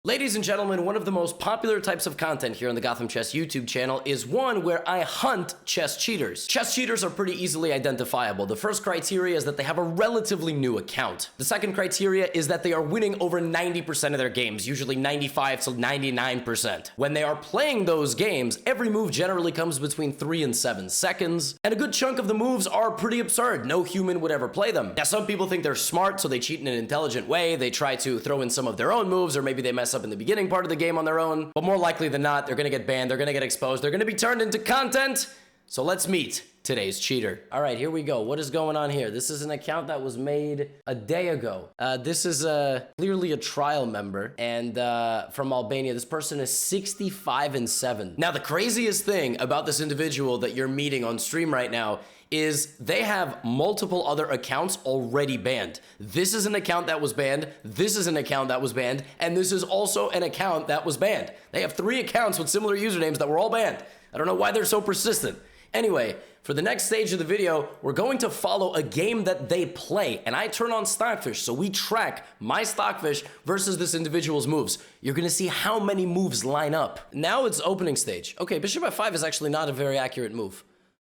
Ladies and gentlemen, one of the most popular types of content here on the GothamChess YouTube channel is one where I hunt chess cheaters. Chess cheaters are pretty easily identifiable. The first criteria is that they have a relatively new account. The second criteria is that they are winning over 90% of their games, usually 95 to 99%. When they are playing those games, every move generally comes between 3 and 7 seconds, and a good chunk of the moves are pretty absurd. No human would ever play them. Now, some people think they're smart, so they cheat in an intelligent way. They try to throw in some of their own moves, or maybe they mess up in the beginning part of the game on their own, but more likely than not, they're gonna get banned, they're gonna get exposed, they're gonna be turned into content. So let's meet today's cheater. All right, here we go. What is going on here? This is an account that was made a day ago. This is clearly a trial member, and from Albania. This person is 65-7. Now, the craziest thing about this individual that you're meeting on stream right now is they have multiple other accounts already banned. This is an account that was banned, this is an account that was banned, and this is also an account that was banned. They have 3 accounts with similar usernames that were all banned. I don't know why they're so persistent. Anyway, for the next stage of the video, we're going to follow a game that they play, and I turn on Stockfish, so we track my Stockfish versus this individual's moves. You're gonna see how many moves line up. Now it's opening stage. Okay, Bishop f5 is actually not a very accurate move.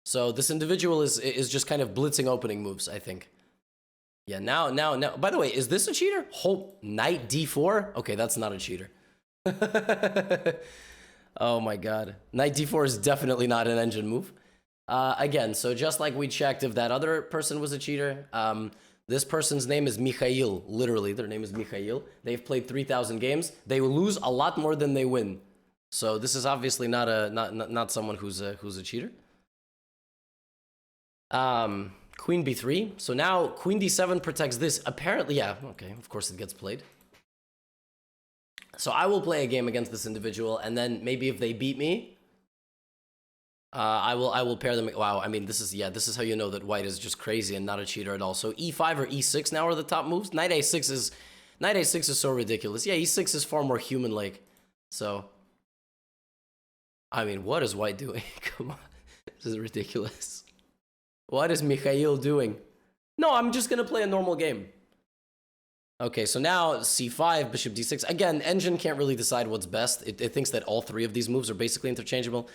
So this individual is just kind of blitzing opening moves, I think. Yeah, now. By the way, is this a cheater? Knight d4? Okay, that's not a cheater. Oh my god. Knight d4 is definitely not an engine move. Again, so just like we checked if that other person was a cheater, this person's name is Mikhail. Literally, their name is Mikhail. They've played 3,000 games. They lose a lot more than they win. So this is obviously not someone who's a cheater. Queen b3. So now queen d7 protects this. Apparently, yeah, okay, of course it gets played. So I will play a game against this individual, and then maybe if they beat me, I will pair them. Wow, I mean, this is how you know that white is just crazy and not a cheater at all. So e5 or e6 now are the top moves. Knight a6 is so ridiculous. Yeah, e6 is far more human-like. So, I mean, what is white doing? Come on, this is ridiculous. What is Mikhail doing? No, I'm just gonna play a normal game. Okay, so now c5, bishop d6. Again, engine can't really decide what's best. It thinks that all 3 of these moves are basically interchangeable.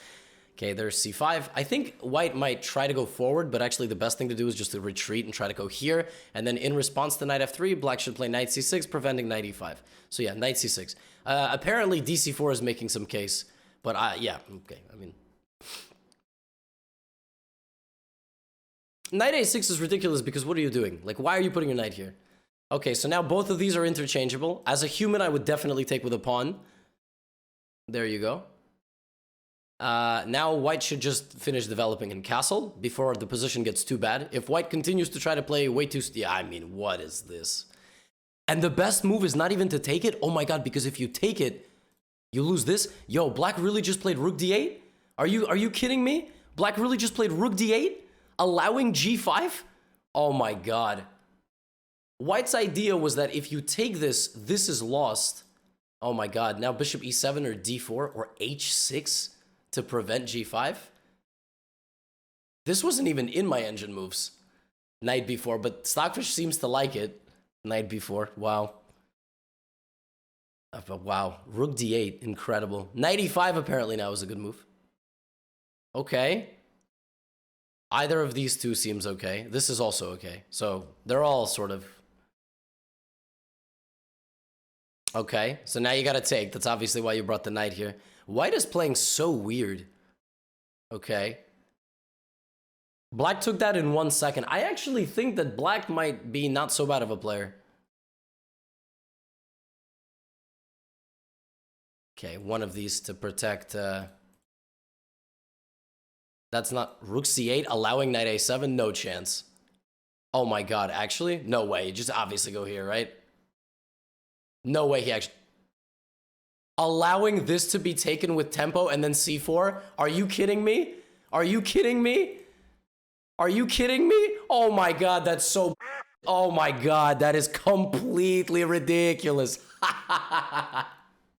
Okay, there's c5. I think white might try to go forward, but actually the best thing to do is just to retreat and try to go here. And then in response to knight f3, black should play knight c6, preventing knight e5. So yeah, knight c6. Apparently dc4 is making some case, but yeah, okay, I mean... Knight a6 is ridiculous because what are you doing? Like, why are you putting your knight here? Okay, so now both of these are interchangeable. As a human, I would definitely take with a pawn. There you go. Now white should just finish developing in castle before the position gets too bad. If white continues to try to play way too... Yeah, I mean, what is this? And the best move is not even to take it? Oh my god, because if you take it, you lose this. Yo, black really just played rook d8? Are you kidding me? Black really just played rook d8? Allowing g5? Oh my god. White's idea was that if you take this, this is lost. Oh my god. Now bishop e7 or d4 or h6 to prevent g5? This wasn't even in my engine moves. Knight b4, but Stockfish seems to like it. Knight b4. Wow. Wow. Rook d8. Incredible. Knight e5 apparently now is a good move. Okay. Either of these two seems okay. This is also okay. So they're all sort of... Okay, so now you gotta take. That's obviously why you brought the knight here. White is playing so weird. Okay. Black took that in 1 second. I actually think that black might be not so bad of a player. Okay, one of these to protect... That's not rook c8, allowing knight a7? No chance. Oh my god, actually? No way. You just obviously go here, right? No way he actually... Allowing this to be taken with tempo and then c4? Are you kidding me? Are you kidding me? Are you kidding me? Oh my god, that's so... Oh my god, that is completely ridiculous.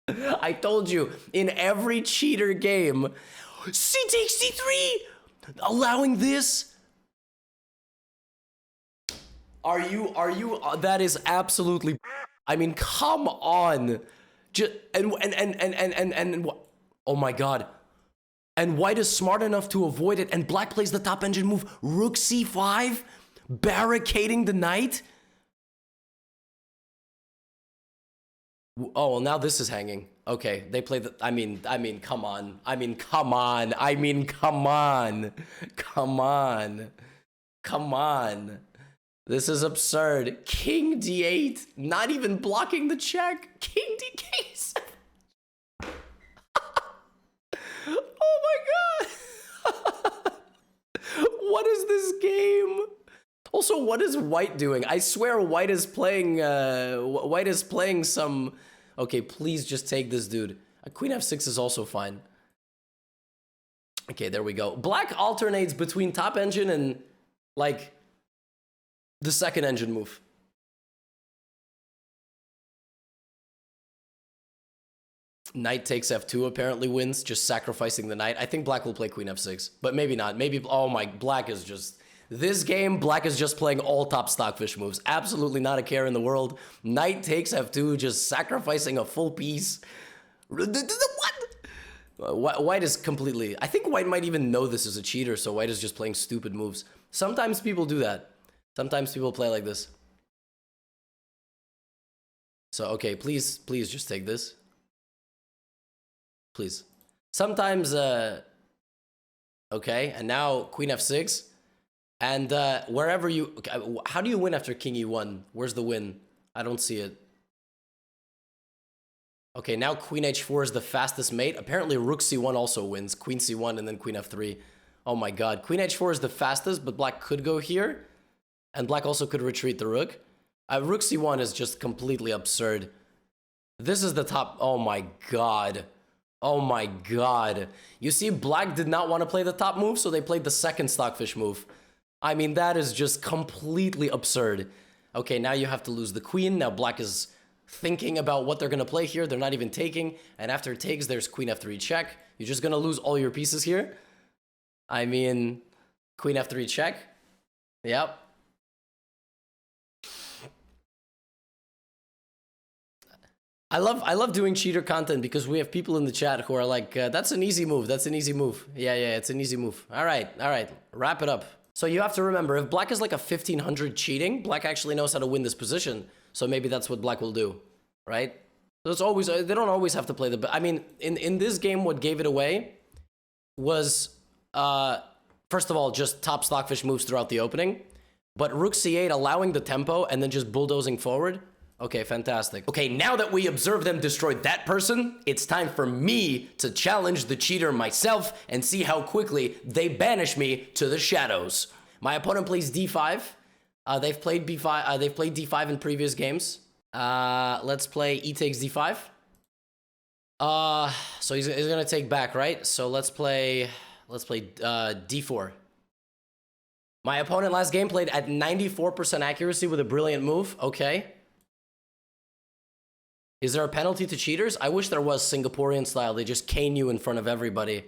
I told you, in every cheater game... C takes d3! Allowing this? Are you, that is absolutely, I mean, come on. Just, oh my god. And white is smart enough to avoid it, and black plays the top engine move, rook c5, barricading the knight. Oh, well, now this is hanging. Okay, they play the, I mean, come on. Come on. This is absurd. King d8, not even blocking the check. King dk7. Oh my god. What is this game? Also, what is white doing? I swear white is playing some... Okay, please just take this dude. Queen f6 is also fine. Okay, there we go. Black alternates between top engine and, like, the second engine move. Knight takes f2 apparently wins, just sacrificing the knight. I think black will play queen f6, but maybe not. Maybe, oh my, black is just... This game, black is just playing all top stockfish moves. Absolutely not a care in the world. Knight takes f2, just sacrificing a full piece. What? White is completely... I think white might even know this is a cheater, so white is just playing stupid moves. Sometimes people do that. Sometimes people play like this. So, okay, please just take this. Please. Sometimes, okay, and now queen f6. And wherever you... Okay, how do you win after king e1? Where's the win? I don't see it. Okay, now queen h4 is the fastest mate. Apparently rook c1 also wins. Queen c1 and then queen f3. Oh my god. Queen h4 is the fastest, but black could go here. And black also could retreat the rook. Rook c1 is just completely absurd. This is the top... Oh my god. Oh my god. You see, black did not want to play the top move, so they played the second stockfish move. I mean, that is just completely absurd. Okay, now you have to lose the queen. Now black is thinking about what they're going to play here. They're not even taking. And after it takes, there's queen f3 check. You're just going to lose all your pieces here. I mean, queen f3 check. Yep. I love doing cheater content because we have people in the chat who are like, that's an easy move. That's an easy move. Yeah, it's an easy move. All right. Wrap it up. So you have to remember, if black is like a 1500 cheating, black actually knows how to win this position. So maybe that's what black will do, right? So it's always, they don't always have to play the... I mean, in this game, what gave it away was, first of all, just top stockfish moves throughout the opening. But rook c8 allowing the tempo and then just bulldozing forward. Okay, fantastic. Okay, now that we observed them destroy that person, it's time for me to challenge the cheater myself and see how quickly they banish me to the shadows. My opponent plays d5. They've played b5. They've played d5 in previous games. Let's play e takes d5. So he's gonna take back, right? So let's play d4. My opponent last game played at 94% accuracy with a brilliant move. Okay. Is there a penalty to cheaters? I wish there was Singaporean style. They just cane you in front of everybody.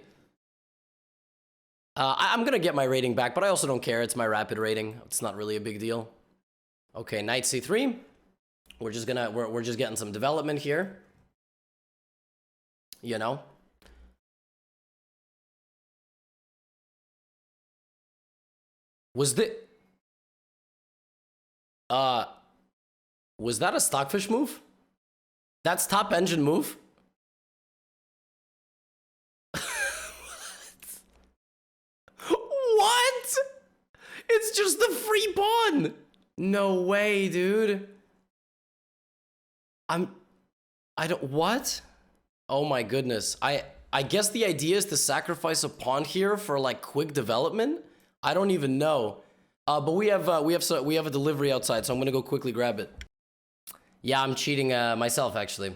I'm gonna get my rating back, but I also don't care. It's my rapid rating. It's not really a big deal. Okay, knight c3. We're just getting some development here. You know. Was that a stockfish move? That's top engine move? What? It's just the free pawn. No way, dude. What? Oh my goodness. I guess the idea is to sacrifice a pawn here for like quick development. I don't even know. But we have a delivery outside, so I'm gonna go quickly grab it. Yeah, I'm cheating myself actually.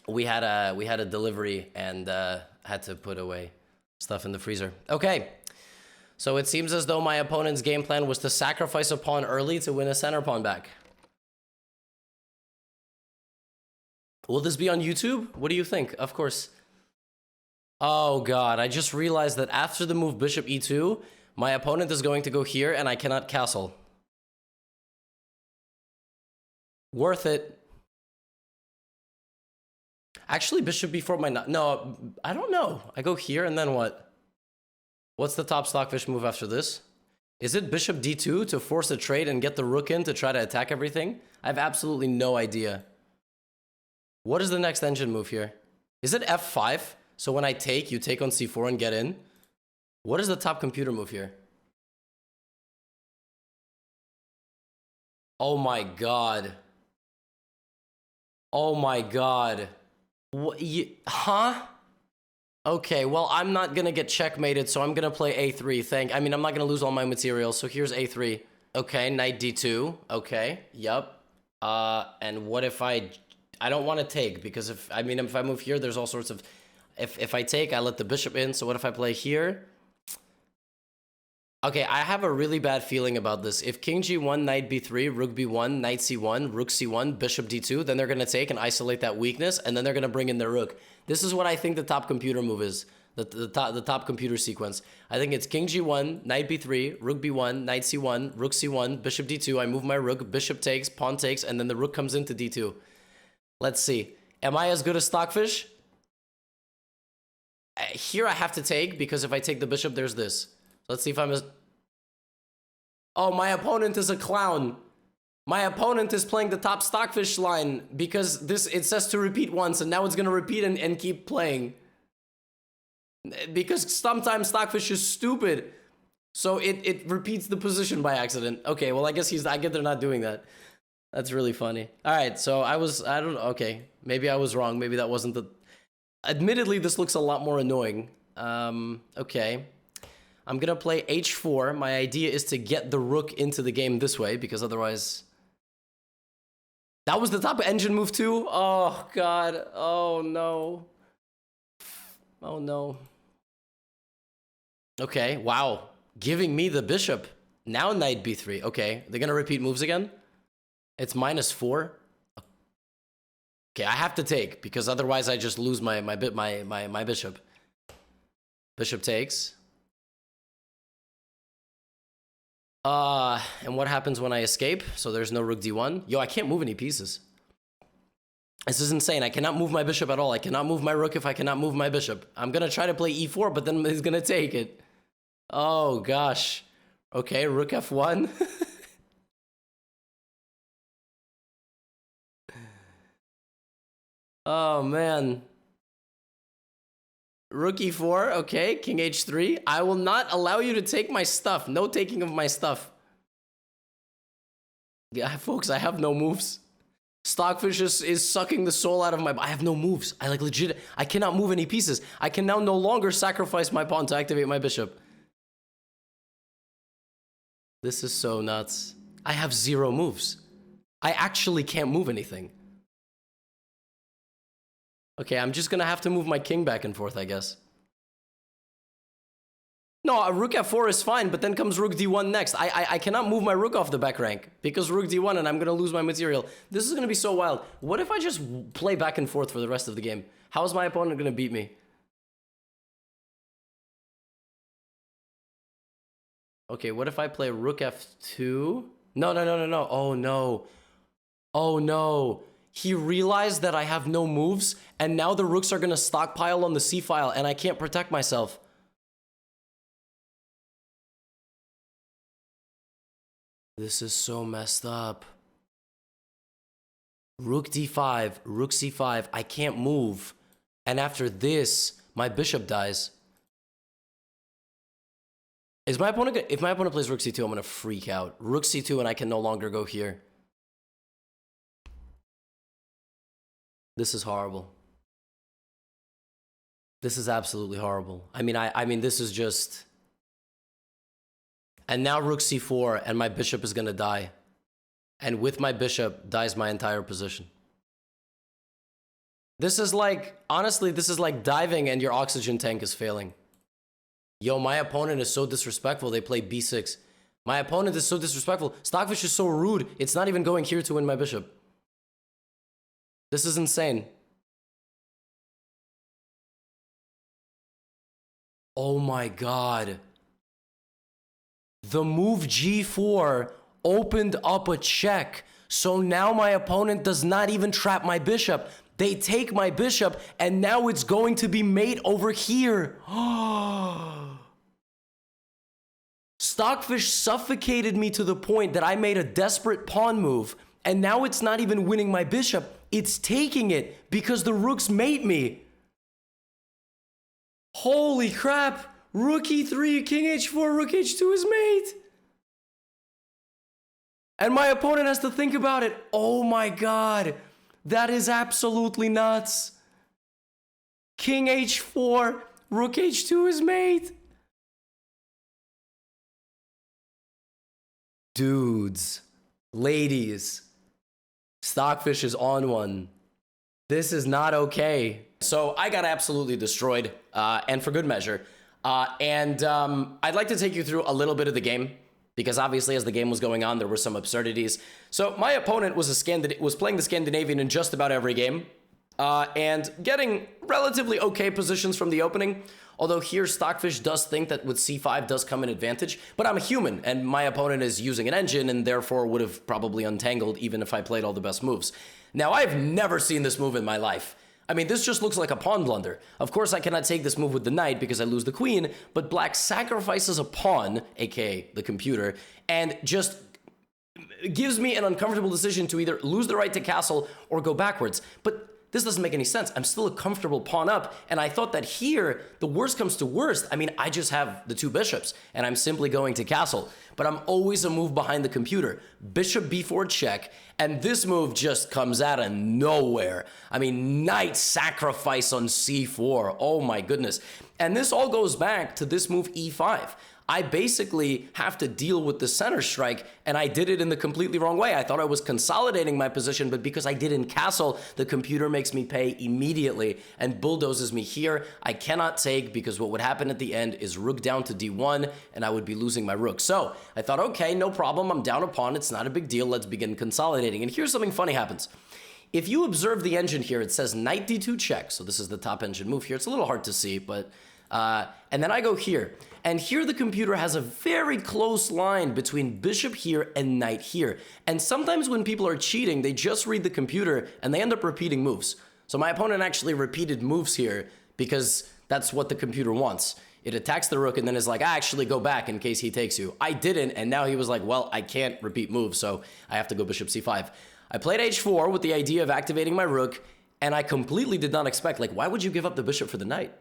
We had a delivery and had to put away stuff in the freezer. Okay, so it seems as though my opponent's game plan was to sacrifice a pawn early to win a center pawn back. Will this be on YouTube? What do you think? Of course. Oh god, I just realized that after the move bishop e2, my opponent is going to go here and I cannot castle. Worth it. Actually, bishop b4 might not. No, I don't know. I go here and then what? What's the top stockfish move after this? Is it bishop d2 to force a trade and get the rook in to try to attack everything? I have absolutely no idea. What is the next engine move here? Is it f5? So when I take, you take on c4 and get in? What is the top computer move here? Oh my god. Oh my god. What, huh? Okay, well, I'm not gonna get checkmated, so I'm gonna play a3. I'm not gonna lose all my material, so here's a3. Okay, knight d2. Okay, yep. And what if I don't want to take, because if I move here, there's all sorts of... If I take, I let the bishop in, so what if I play here? Okay, I have a really bad feeling about this. If king g1, knight b3, rook b1, knight c1, rook c1, bishop d2, then they're going to take and isolate that weakness, and then they're going to bring in their rook. This is what I think the top computer move is, the top computer sequence. I think it's king g1, knight b3, rook b1, knight c1, rook c1, bishop d2, I move my rook, bishop takes, pawn takes, and then the rook comes into d2. Let's see. Am I as good as stockfish? Here I have to take, because if I take the bishop, there's this. Let's see if I'm as... Oh, my opponent is a clown. My opponent is playing the top stockfish line because it says to repeat once, and now it's going to repeat and keep playing. Because sometimes stockfish is stupid. So it repeats the position by accident. Okay, well, I get they're not doing that. That's really funny. All right, so I don't know. Okay, maybe I was wrong. Maybe that wasn't the... Admittedly, this looks a lot more annoying. Okay. I'm gonna play h4. My idea is to get the rook into the game this way, because otherwise... That was the top engine move too? Oh, God. Oh, no. Oh, no. Okay, wow. Giving me the bishop. Now knight b3. Okay, they're gonna repeat moves again? It's -4. Okay, I have to take, because otherwise I just lose my bishop. Bishop takes. And what happens when I escape? So there's no rook d1. Yo, I can't move any pieces. This is insane. I cannot move my bishop at all. I cannot move my rook if I cannot move my bishop. I'm gonna try to play e4, but then he's gonna take it. Oh, gosh. Okay, rook f1. Oh, man. Rook e4, okay, king h3. I will not allow you to take my stuff. No taking of my stuff. Yeah, folks, I have no moves. Stockfish is sucking the soul out of my... I have no moves. I cannot move any pieces. I can now no longer sacrifice my pawn to activate my bishop. This is so nuts. I have 0 moves. I actually can't move anything. Okay, I'm just gonna have to move my king back and forth, I guess. No, a rook f4 is fine, but then comes rook d1 next. I cannot move my rook off the back rank, because rook d1 and I'm gonna lose my material. This is gonna be so wild. What if I just play back and forth for the rest of the game? How is my opponent gonna beat me? Okay, what if I play rook f2? No. Oh, no. Oh, no. He realized that I have no moves, and now the rooks are going to stockpile on the c-file, and I can't protect myself. This is so messed up. Rook d5, rook c5, I can't move. And after this, my bishop dies. If my opponent plays rook c2, I'm going to freak out. Rook c2, and I can no longer go here. This is horrible. This is absolutely horrible. I mean, this is just... And now rook c4, and my bishop is gonna die. And with my bishop, dies my entire position. This is like... Honestly, this is like diving and your oxygen tank is failing. Yo, my opponent is so disrespectful, they play b6. My opponent is so disrespectful. Stockfish is so rude, it's not even going here to win my bishop. This is insane. Oh my god. The move g4 opened up a check. So now my opponent does not even trap my bishop. They take my bishop, and now it's going to be mate over here. Stockfish suffocated me to the point that I made a desperate pawn move, and now it's not even winning my bishop. It's taking it because the rooks mate me. Holy crap. Rook e3, king h4, rook h2 is mate. And my opponent has to think about it. Oh my god. That is absolutely nuts. King h4, rook h2 is mate. Dudes, ladies, Stockfish is on one. This is not okay. So I got absolutely destroyed, and for good measure. I'd like to take you through a little bit of the game, because obviously as the game was going on, there were some absurdities. So my opponent was playing the Scandinavian in just about every game, and getting relatively okay positions from the opening. Although here Stockfish does think that with c5 does come an advantage, but I'm a human, and my opponent is using an engine, and therefore would have probably untangled even if I played all the best moves. Now, I've never seen this move in my life. I mean, this just looks like a pawn blunder. Of course, I cannot take this move with the knight because I lose the queen, but black sacrifices a pawn, aka the computer, and just gives me an uncomfortable decision to either lose the right to castle or go backwards. But this doesn't make any sense. I'm still a comfortable pawn up, and I thought that here, the worst comes to worst. I mean, I just have the two bishops, and I'm simply going to castle. But I'm always a move behind the computer. Bishop b4 check, and this move just comes out of nowhere. I mean, knight sacrifice on c4. Oh my goodness. And this all goes back to this move e5. I basically have to deal with the center strike, and I did it in the completely wrong way. I thought I was consolidating my position, but because I didn't castle, the computer makes me pay immediately and bulldozes me here. I cannot take, because what would happen at the end is rook down to d1, and I would be losing my rook. So I thought, okay, no problem. I'm down a pawn. It's not a big deal. Let's begin consolidating. And here's something funny happens. If you observe the engine here, it says knight d2 check. So this is the top engine move here. It's a little hard to see, but... and then I go here. And here the computer has a very close line between bishop here and knight here. And sometimes when people are cheating, they just read the computer and they end up repeating moves. So my opponent actually repeated moves here because that's what the computer wants. It attacks the rook and then is like, I actually go back in case he takes you. I didn't, and now he was like, well, I can't repeat moves, so I have to go bishop c5. I played h4 with the idea of activating my rook, and I completely did not expect, like, why would you give up the bishop for the knight?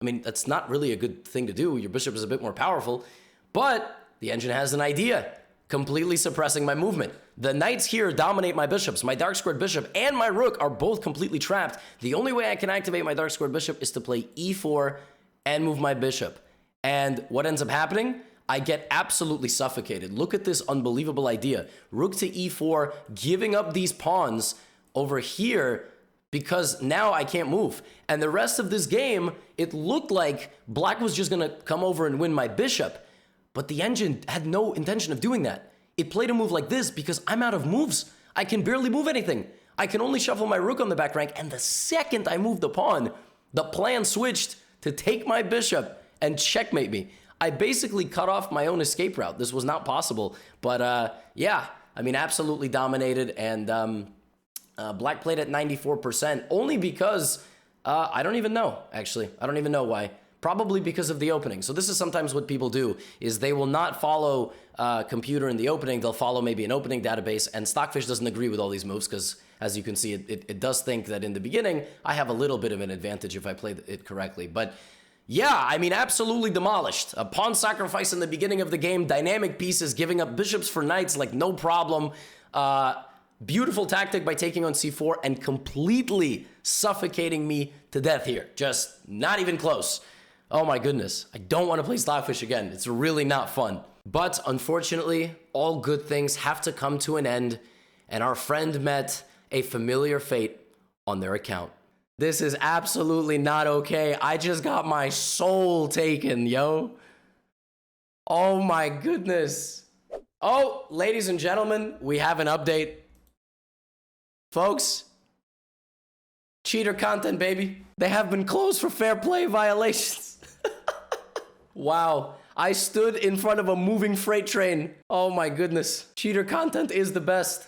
I mean, that's not really a good thing to do. Your bishop is a bit more powerful, but the engine has an idea, completely suppressing my movement. The knights here dominate my bishops. My dark squared bishop and my rook are both completely trapped. The only way I can activate my dark squared bishop is to play e4 and move my bishop. And what ends up happening? I get absolutely suffocated. Look at this unbelievable idea. Rook to e4, giving up these pawns over here, because now I can't move. And the rest of this game, it looked like black was just gonna come over and win my bishop, but the engine had no intention of doing that. It played a move like this because I'm out of moves. I can barely move anything. I can only shuffle my rook on the back rank, and the second I moved the pawn, the plan switched to take my bishop and checkmate me. I basically cut off my own escape route. This was not possible, but yeah, I mean, absolutely dominated, and black played at 94%, only because, I don't even know, actually. I don't even know why. Probably because of the opening. So this is sometimes what people do, is they will not follow computer in the opening, they'll follow maybe an opening database, and Stockfish doesn't agree with all these moves, because as you can see, it does think that in the beginning, I have a little bit of an advantage if I play it correctly. But yeah, I mean, absolutely demolished. A pawn sacrifice in the beginning of the game, dynamic pieces, giving up bishops for knights, like no problem. Beautiful tactic by taking on c4 and completely suffocating me to death here. Just not even close. Oh my goodness. I don't want to play Stockfish again. It's really not fun. But unfortunately, all good things have to come to an end, and our friend met a familiar fate on their account. This is absolutely not okay. I just got my soul taken, yo. Oh my goodness. Oh, ladies and gentlemen, we have an update. Folks, cheater content, baby. They have been closed for fair play violations. Wow. I stood in front of a moving freight train. Oh my goodness. Cheater content is the best.